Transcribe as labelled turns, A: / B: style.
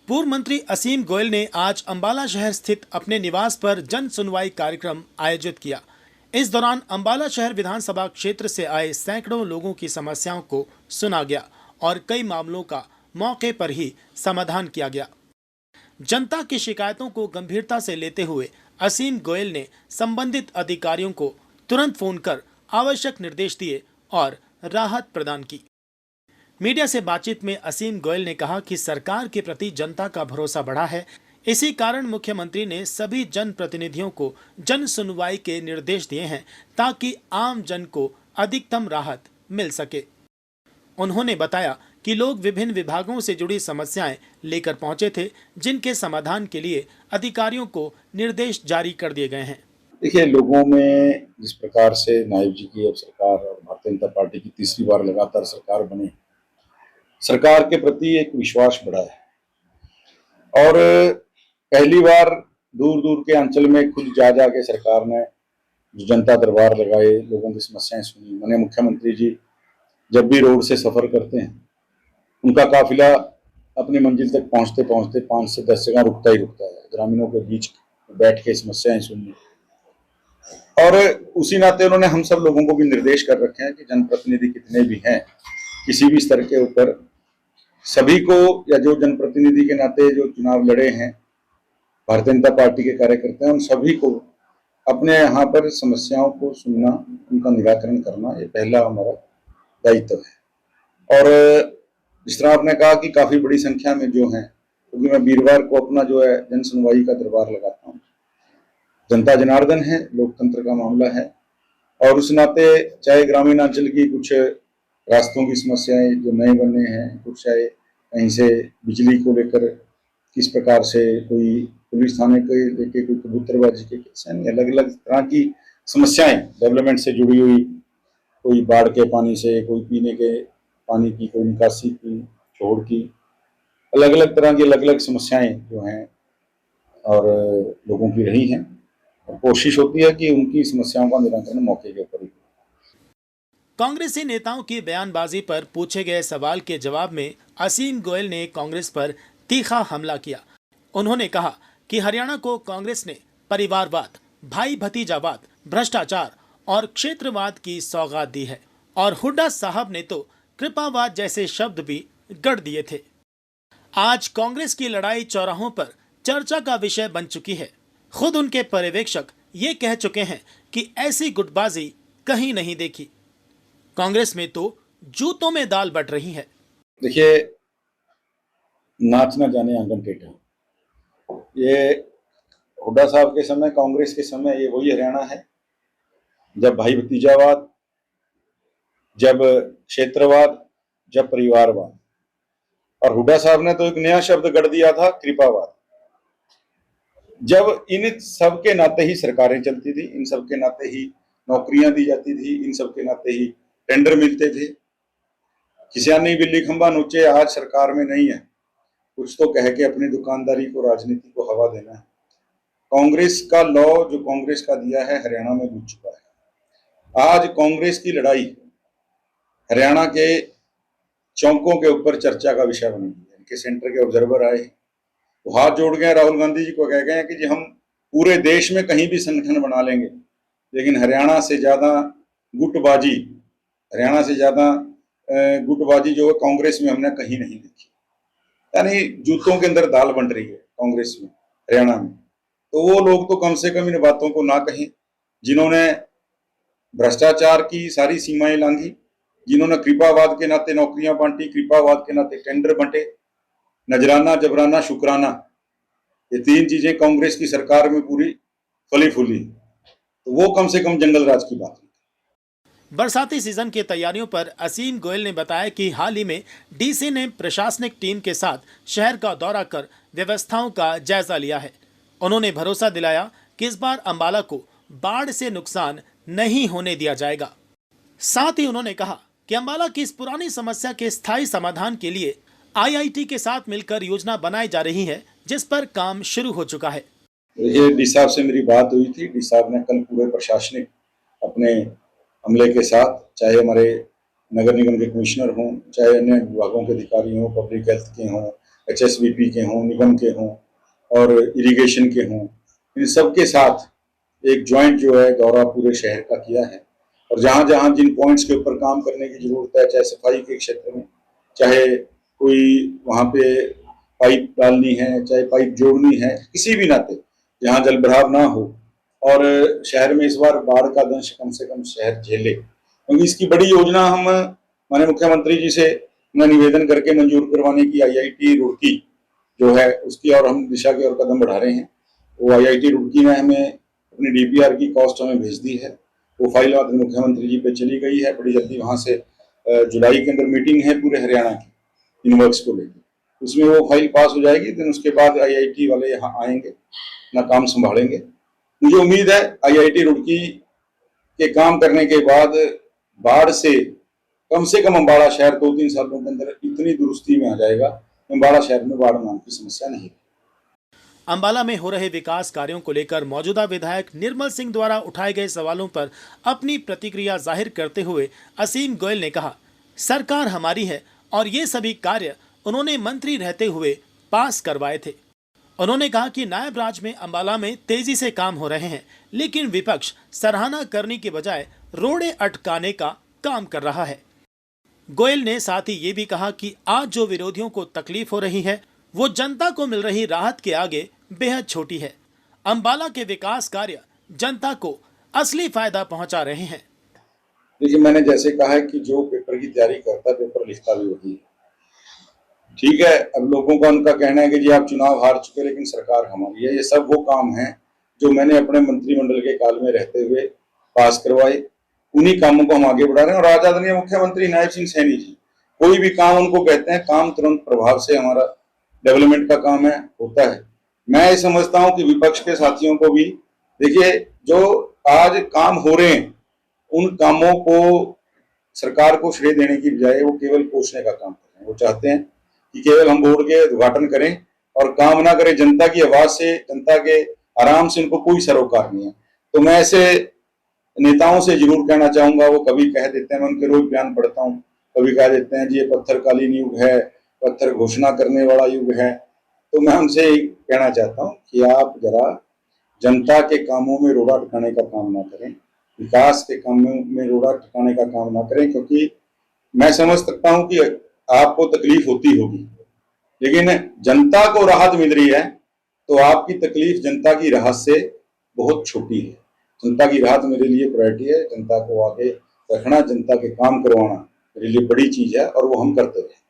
A: पूर्व मंत्री असीम गोयल ने आज अंबाला शहर स्थित अपने निवास पर जन सुनवाई कार्यक्रम आयोजित किया। इस दौरान अंबाला शहर विधानसभा क्षेत्र से आए सैकड़ों लोगों की समस्याओं को सुना गया और कई मामलों का मौके पर ही समाधान किया गया। जनता की शिकायतों को गंभीरता से लेते हुए असीम गोयल ने संबंधित अधिकारियों को तुरंत फोन कर आवश्यक निर्देश दिए और राहत प्रदान की। मीडिया से बातचीत में असीम गोयल ने कहा कि सरकार के प्रति जनता का भरोसा बढ़ा है। इसी कारण मुख्यमंत्री ने सभी जनप्रतिनिधियों को जन सुनवाई के निर्देश दिए हैं ताकि आम जन को अधिकतम राहत मिल सके। उन्होंने बताया कि लोग विभिन्न विभागों से जुड़ी समस्याएं लेकर पहुंचे थे, जिनके समाधान के लिए अधिकारियों को निर्देश जारी कर दिए गए हैं।
B: देखिए, लोगों में जिस प्रकार से नायब जी की अब सरकार और भारतीय जनता पार्टी की तीसरी बार लगातार सरकार बनी, सरकार के प्रति एक विश्वास बढ़ा है और पहली बार दूर दूर के अंचल में खुद जा के सरकार ने जो जनता दरबार लगाए, लोगों की समस्याएं सुनी। माननीय मुख्यमंत्री जी जब भी रोड से सफर करते हैं, उनका काफिला अपनी मंजिल तक पहुंचते पहुंचते 5 से 10 जगह रुकता ही रुकता है। ग्रामीणों के बीच बैठ के समस्याएं सुननी और उसी नाते उन्होंने हम सब लोगों को भी निर्देश कर रखे हैं कि जनप्रतिनिधि कितने भी हैं, किसी भी स्तर के ऊपर सभी को, या जो जनप्रतिनिधि के नाते जो चुनाव लड़े हैं, भारतीय जनता पार्टी के कार्यकर्ता हैं, उन सभी को अपने यहाँ पर समस्याओं को सुनना, उनका निराकरण करना, ये पहला हमारा दायित्व है। और जिस तरह आपने कहा कि काफी बड़ी संख्या में जो हैं, क्योंकि मैं वीरवार को अपना जो है जन सुनवाई का दरबार लगाता हूँ। जनता जनार्दन है, लोकतंत्र का मामला है और उस नाते चाहे ग्रामीण अंचल की कुछ रास्तों की समस्याएं जो नए बने हैं, कुछ चाहे कहीं से बिजली को लेकर किस प्रकार से कोई पुलिस थाने के लेके कोई कबूतरबाजी के केस, यानी अलग अलग तरह की समस्याएं डेवलपमेंट से जुड़ी हुई, कोई बाढ़ के पानी से, कोई पीने के पानी की, कोई निकासी की, छोड़ की, अलग अलग तरह की अलग अलग समस्याएं जो हैं और लोगों की रही हैं और कोशिश होती है कि उनकी समस्याओं का निराकरण मौके के ऊपर ही।
A: कांग्रेसी नेताओं की बयानबाजी पर पूछे गए सवाल के जवाब में असीम गोयल ने कांग्रेस पर तीखा हमला किया। उन्होंने कहा कि हरियाणा को कांग्रेस ने परिवारवाद, भाई भतीजावाद, भ्रष्टाचार और क्षेत्रवाद की सौगात दी है और हुड्डा साहब ने तो कृपावाद जैसे शब्द भी गढ़ दिए थे। आज कांग्रेस की लड़ाई चौराहों पर चर्चा का विषय बन चुकी है। खुद उनके पर्यवेक्षक ये कह चुके हैं कि ऐसी गुटबाजी कहीं नहीं देखी। कांग्रेस में तो जूतों में दाल बट रही है।
B: देखिए, नाच ना जाने आंगन टेढ़ा, ये हुड्डा साहब के समय, कांग्रेस के समय ये वही हरियाणा है जब भाई भतीजावाद, जब क्षेत्रवाद, जब परिवारवाद, और हुड्डा साहब ने तो एक नया शब्द गढ़ दिया था, कृपावाद। जब इन सब के नाते ही सरकारें चलती थी, इन सब के नाते ही नौकरियां दी जाती थी, इन सब के नाते ही टेंडर मिलते थे। किसानी बिल्ली खंबा नोचे आज सरकार में नहीं है, कुछ तो कह के अपनी दुकानदारी को, राजनीति को हवा देना है। कांग्रेस का लॉ जो कांग्रेस का दिया है हरियाणा में घुस चुका है। आज कांग्रेस की लड़ाई हरियाणा के चौकों के ऊपर चर्चा का विषय बनी है। इनके सेंटर के ऑब्जर्वर आए तो हाथ जोड़ गए, राहुल गांधी जी को कह गए कि जी हम पूरे देश में कहीं भी संगठन बना लेंगे, लेकिन हरियाणा से ज्यादा गुटबाजी, हरियाणा से ज्यादा गुटबाजी जो है कांग्रेस में हमने कहीं नहीं देखी। यानी जूतों के अंदर दाल बन रही है कांग्रेस में, हरियाणा में। तो वो लोग तो कम से कम इन बातों को ना कहें जिन्होंने भ्रष्टाचार की सारी सीमाएं लांघी, जिन्होंने कृपावाद के नाते नौकरियां बांटी, कृपावाद के नाते टेंडर बंटे, नजराना, जबराना, शुक्राना, ये 3 चीजें कांग्रेस की सरकार में पूरी फली फूली, तो वो कम से कम जंगल राज की बात है।
A: बरसाती सीजन की तैयारियों पर असीम गोयल ने बताया कि हाल ही में डीसी ने प्रशासनिक टीम के साथ शहर का दौरा कर व्यवस्थाओं का जायजा लिया है। उन्होंने भरोसा दिलाया कि इस बार अंबाला को बाढ़ से नुकसान नहीं होने दिया जाएगा। साथ ही उन्होंने कहा कि अंबाला की इस पुरानी समस्या के स्थायी समाधान के लिए आईआईटी के साथ मिलकर योजना बनाई जा रही है, जिस पर काम शुरू हो चुका है।
B: ये डी साहब से मेरी बात हुई थी। डी साहब ने कल पूरे प्रशासनिक अपने अमले के साथ, चाहे हमारे नगर निगम के कमिश्नर हों, चाहे अन्य विभागों के अधिकारी हों, पब्लिक हेल्थ के हों, HSBP के हों, निगम के हों और इरिगेशन के हों, इन सब के साथ एक ज्वाइंट जो है दौरा पूरे शहर का किया है। और जहां जहां जिन पॉइंट्स के ऊपर काम करने की जरूरत है, चाहे सफाई के क्षेत्र में, चाहे कोई वहां पे पाइप डालनी है, चाहे पाइप जोड़नी है, किसी भी नाते जहां जल भराव ना हो और शहर में इस बार बाढ़ का दंश कम से कम शहर झेले, क्योंकि इसकी बड़ी योजना हम माननीय मुख्यमंत्री जी से मैं निवेदन करके मंजूर करवाने की IIT रुड़की जो है उसकी और हम दिशा की ओर कदम बढ़ा रहे हैं। वो IIT रुड़की ने हमें अपनी DPR की कॉस्ट हमें भेज दी है। वो फाइल माननीय मुख्यमंत्री जी पे चली गई है। बड़ी जल्दी वहां से जुलाई के अंदर मीटिंग है पूरे हरियाणा की इन वर्क्स को लेकर, उसमें वो फाइल पास हो जाएगी। देन उसके बाद IIT वाले यहाँ आएंगे, अपना काम संभालेंगे। मुझे उम्मीद है IIT रुड़की के काम करने के बाद बाढ़ से कम अम्बाड़ा शहर 2-3 सालों के अंदर इतनी दुरुस्ती में आ जाएगा, अम्बाड़ा शहर में बाढ़ नाम की समस्या नहीं है।
A: अंबाला में हो रहे विकास कार्यों को लेकर मौजूदा विधायक निर्मल सिंह द्वारा उठाए गए सवालों पर अपनी प्रतिक्रिया जाहिर करते हुए असीम गोयल ने कहा, सरकार हमारी है और ये सभी कार्य उन्होंने मंत्री रहते हुए पास करवाए थे। उन्होंने कहा कि नायब राज में अंबाला में तेजी से काम हो रहे हैं, लेकिन विपक्ष सराहना करने के बजाय रोड़े अटकाने का काम कर रहा है। गोयल ने साथ ही ये भी कहा कि आज जो विरोधियों को तकलीफ हो रही है वो जनता को मिल रही राहत के आगे बेहद छोटी है। अंबाला के विकास कार्य जनता को असली फायदा पहुंचा रहे हैं।
B: देखिए, मैंने जैसे कहा है कि जो पेपर की तैयारी करता है पेपर लिखता भी वही है। ठीक है, अब लोगों का उनका कहना है कि जी आप चुनाव हार चुके लेकिन सरकार हमारी है। ये सब वो काम है जो मैंने अपने मंत्रिमंडल के काल में रहते हुए पास करवाए। उन्हीं कामों को हम आगे बढ़ा रहे हैं। और आज आदरणीय मुख्यमंत्री नायब सिंह सैनी जी कोई भी काम उनको कहते हैं, काम तुरंत प्रभाव से हमारा डेवलपमेंट का काम है होता है। मैं ये समझता हूं कि विपक्ष के साथियों को भी देखिए, जो आज काम हो रहे हैं उन कामों को सरकार को श्रेय देने की बजाय वो केवल कोसने का काम कर रहे हैं। वो चाहते हैं कि केवल हम बोर्ड के उद्घाटन करें और काम ना करें। जनता की आवाज से, जनता के आराम से उनको कोई सरोकार नहीं है। तो मैं ऐसे नेताओं से जरूर कहना चाहूंगा, वो कभी कह देते हैं, मैं उनके रोज बयान पढ़ता हूँ, कभी कह देते हैं जी ये पत्थरकालीन युग है, पत्थर घोषणा करने वाला युग है। तो मैं उनसे कहना चाहता हूँ कि आप जरा जनता के कामों में रोड़ा अटकाने का काम ना करें, विकास के कामों में रोड़ा अटकाने का काम ना करें, क्योंकि मैं समझ सकता हूं कि आपको तकलीफ होती होगी, लेकिन जनता को राहत मिल रही है तो आपकी तकलीफ जनता की राहत से बहुत छोटी है। जनता की राहत मेरे लिए प्रायोरिटी है। जनता को आगे रखना, जनता के काम करवाना मेरे लिए बड़ी चीज है और वो हम करते रहे।